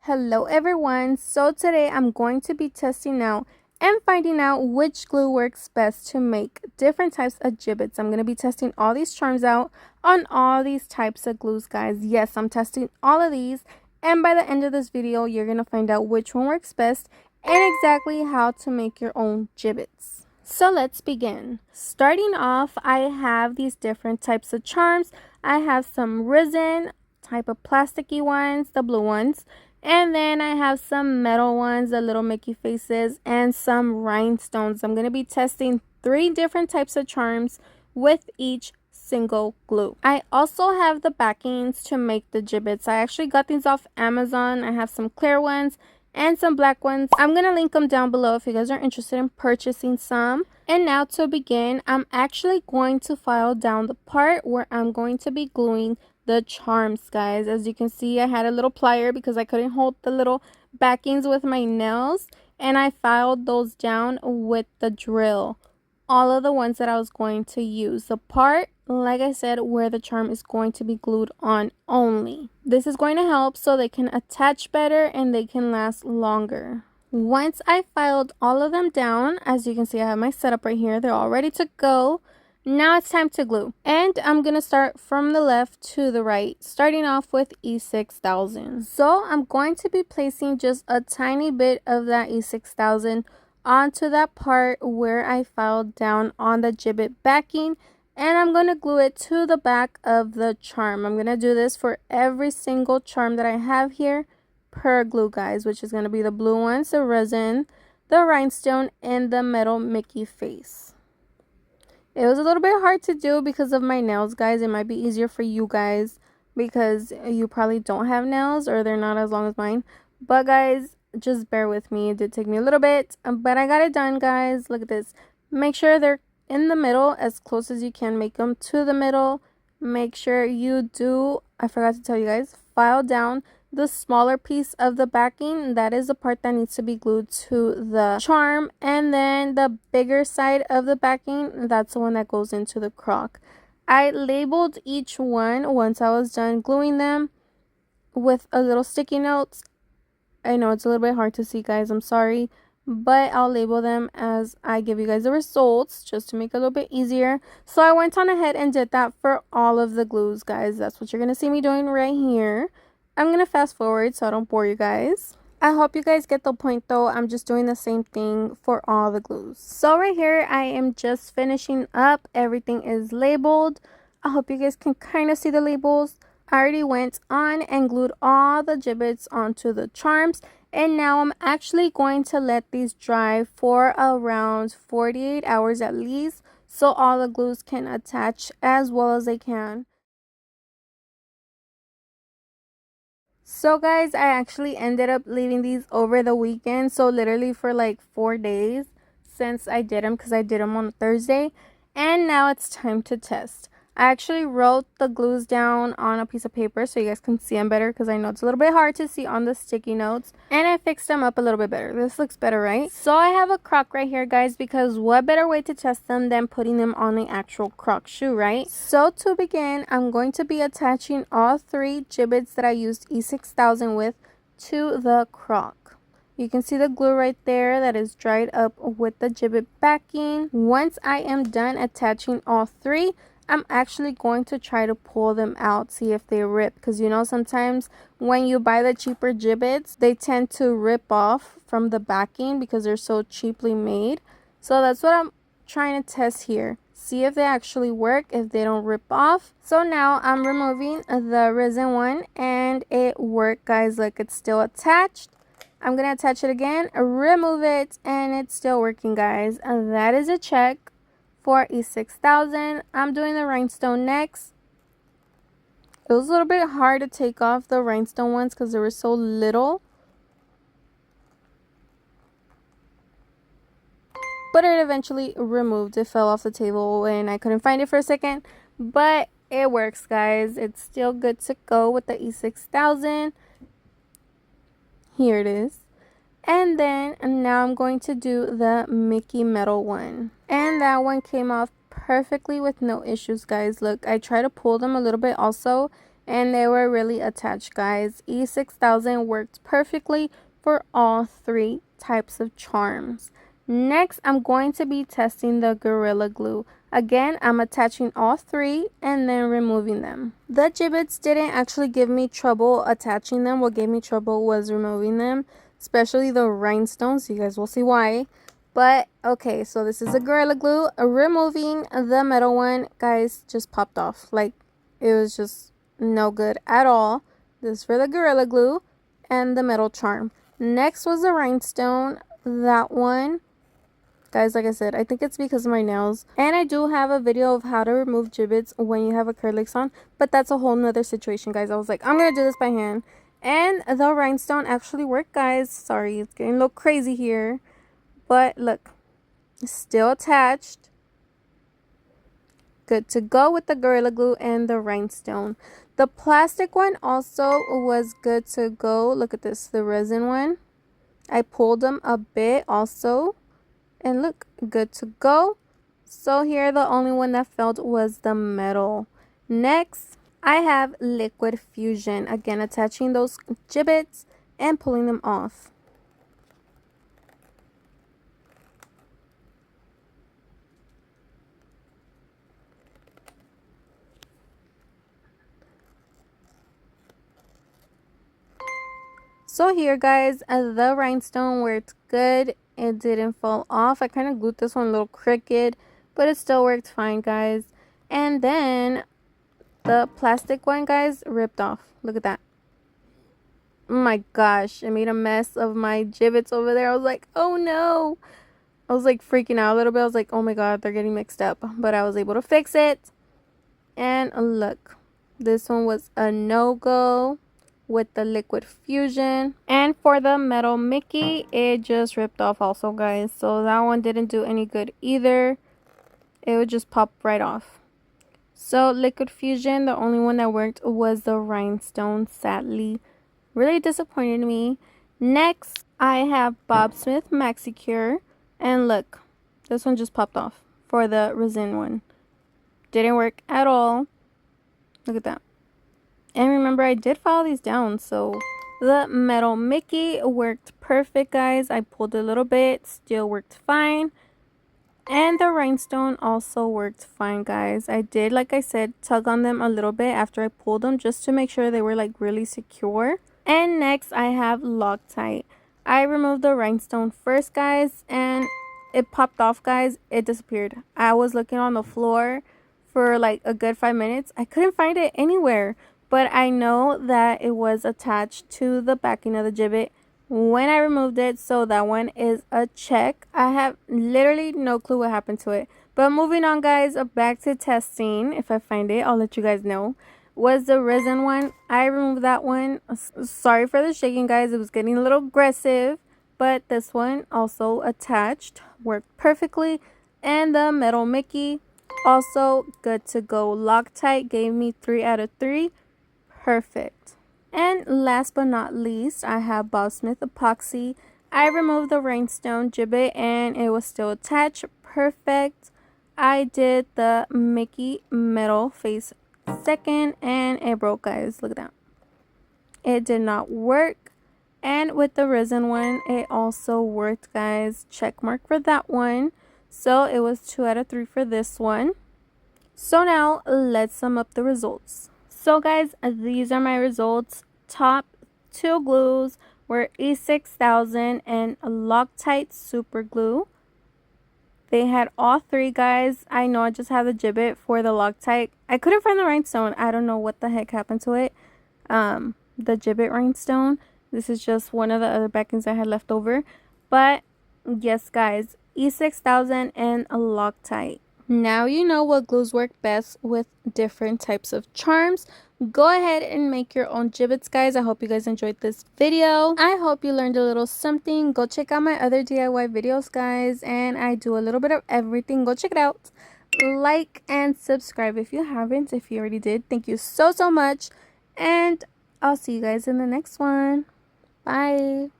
Hello everyone, so today I'm going to be testing out and finding out which glue works best to make different types of Jibbitz. I'm going to be testing all these charms out on all these types of glues, guys. Yes, I'm testing all of these, and by the end of this video you're going to find out which one works best and exactly how to make your own Jibbitz. So let's begin. Starting off, I have these different types of charms. I have some resin type of plasticky ones, the blue ones. And then I have some metal ones, the little Mickey faces, and some rhinestones. I'm going to be testing 3 different types of charms with each single glue. I also have the backings to make the Jibbitz. I actually got these off Amazon. I have some clear ones and some black ones. I'm going to link them down below if you guys are interested in purchasing some. And now to begin, I'm actually going to file down the part where I'm going to be gluing the charms, guys. As you can see, I had a little plier because I couldn't hold the little backings with my nails, and I filed those down with the drill, all of the ones that I was going to use. The part, like I said, where the charm is going to be glued on only. This is going to help so they can attach better and they can last longer. Once I filed all of them down, as you can see, I have my setup right here. They're all ready to go. Now it's time to glue, and I'm gonna start from the left to the right, starting off with 𝓭𝓸𝓷𝓽. So I'm going to be placing just a tiny bit of that 𝓭𝓸𝓷𝓽 onto that part where I filed down on the Jibbit backing, and I'm gonna glue it to the back of the charm. I'm gonna do this for every single charm that I have here per glue, guys, which is gonna be the blue ones, the resin, the rhinestone, and the metal Mickey face. It was a little bit hard to do because of my nails, guys. It might be easier for you guys because you probably don't have nails or they're not as long as mine. But guys, just bear with me. It did take me a little bit, but I got it done, guys. Look at this. Make sure they're in the middle as close as you can. Make them to the middle. Make sure you do, I forgot to tell you guys, file down the smaller piece of the backing. That is the part that needs to be glued to the charm, and then the bigger side of the backing, that's the one that goes into the croc. I labeled each one once I was done gluing them with a little sticky notes. I know it's a little bit hard to see, guys, I'm sorry, but I'll label them as I give you guys the results just to make it a little bit easier. So I went on ahead and did that for all of the glues, guys. That's what you're gonna see me doing right here. I'm going to fast forward so I don't bore you guys. I hope you guys get the point though. I'm just doing the same thing for all the glues. So right here, I am just finishing up. Everything is labeled. I hope you guys can kind of see the labels. I already went on and glued all the Jibbitz onto the charms. And now I'm actually going to let these dry for around 48 hours at least, so all the glues can attach as well as they can. So guys, I actually ended up leaving these over the weekend, so literally for like 4 days since I did them, because I did them on a Thursday. And now it's time to test. I actually wrote the glues down on a piece of paper so you guys can see them better, because I know it's a little bit hard to see on the sticky notes, and I fixed them up a little bit better. This looks better, right? So I have a Croc right here, guys, because what better way to test them than putting them on the actual Croc shoe, right? So to begin, I'm going to be attaching all 3 Jibbitz that I used 𝓭𝓸𝓷𝓽 with to the Croc. You can see the glue right there that is dried up with the Jibbit backing. Once I am done attaching all 3, I'm actually going to try to pull them out, see if they rip, because you know sometimes when you buy the cheaper Jibbitz, they tend to rip off from the backing because they're so cheaply made. So that's what I'm trying to test here. See if they actually work, if they don't rip off. So now I'm removing the resin one, and it worked, guys. Look, it's still attached. I'm going to attach it again, remove it, and it's still working, guys. And that is a check for 𝓭𝓸𝓷𝓽. I'm doing the rhinestone next. It was a little bit hard to take off the rhinestone ones because they were so little, but it eventually removed. It fell off the table and I couldn't find it for a second, but it works, guys. It's still good to go with the 𝓭𝓸𝓷𝓽. Here it is. And then now I'm going to do the Mickey metal one, and that one came off perfectly with no issues, guys. Look, I try to pull them a little bit also, and they were really attached, guys. 𝓭𝓸𝓻 worked perfectly for all 3 types of charms. Next, I'm going to be testing the Gorilla Glue. Again, I'm attaching all 3 and then removing them. The Jibbitz didn't actually give me trouble attaching them. What gave me trouble was removing them, especially the rhinestones. You guys will see why. But okay, so this is a Gorilla Glue. Removing the metal one, guys, just popped off. Like, it was just no good at all. This is for the Gorilla Glue and the metal charm. Next was the rhinestone. That one, guys, like I said, I think it's because of my nails. And I do have a video of how to remove Jibbitz when you have acrylics on, but that's a whole nother situation, guys. I was like, I'm gonna do this by hand, and the rhinestone actually worked, guys. Sorry, it's getting a little crazy here, but look, it's still attached. Good to go with the Gorilla Glue and the rhinestone. The plastic one also was good to go. Look at this, the resin one. I pulled them a bit also, and look, good to go. So here, the only one that failed was the metal. Next, I have liquid fusion. Again, attaching those Jibbitz and pulling them off. So here, guys, the rhinestone worked good. It didn't fall off. I kind of glued this one a little crooked, but it still worked fine, guys. And then the plastic one, guys, ripped off. Look at that. Oh my gosh, it made a mess of my Jibbitz over there. I was like, oh no. I was like freaking out a little bit. I was like, oh my god, they're getting mixed up. But I was able to fix it. And look, this one was a no-go with the liquid fusion. And for the metal Mickey, it just ripped off also, guys. So that one didn't do any good either. It would just pop right off. So liquid fusion, the only one that worked was the rhinestone, sadly. Really disappointed me. Next, I have Smith Maxi-cure. And look, this one just popped off for the resin one. Didn't work at all. Look at that. And remember, I did file these down. So the metal Mickey worked perfect, guys. I pulled a little bit, still worked fine. And the rhinestone also worked fine, guys. I did, like I said, tug on them a little bit after I pulled them, just to make sure they were like really secure. And next, I have Loctite. I removed the rhinestone first, guys, and it popped off, guys. It disappeared. I was looking on the floor for like a good 5 minutes. I couldn't find it anywhere. But I know that it was attached to the backing of the Jibbit when I removed it. So that one is a check. I have literally no clue what happened to it. But moving on, guys, back to testing. If I find it, I'll let you guys know. Was the resin one. I removed that one. Sorry for the shaking, guys. It was getting a little aggressive. But this one also attached. Worked perfectly. And the metal Mickey, also good to go. Loctite gave me 3 out of 3. Perfect. And last but not least, I have Smith epoxy. I removed the rhinestone Jibbit and it was still attached. Perfect. I did the Mickey metal face second and it broke, guys. Look at that. It did not work. And with the resin one, it also worked, guys. Check mark for that one. So it was 2 out of 3 for this one. So now let's sum up the results. So guys, these are my results. Top 2 glues were 𝓭𝓸𝓻 and Loctite super glue. They had all 3, guys. I know I just have the Jibbit for the Loctite. I couldn't find the rhinestone. I don't know what the heck happened to it. The Jibbit rhinestone. This is just one of the other backings I had left over. But yes, guys, 𝓭𝓸𝓻 and Loctite. Now you know what glues work best with different types of charms. Go ahead and make your own Jibbitz, guys. I hope you guys enjoyed this video. I hope you learned a little something. Go check out my other DIY videos, guys. And I do a little bit of everything. Go check it out. Like and subscribe if you haven't. If you already did, thank you so much. And I'll see you guys in the next one. Bye.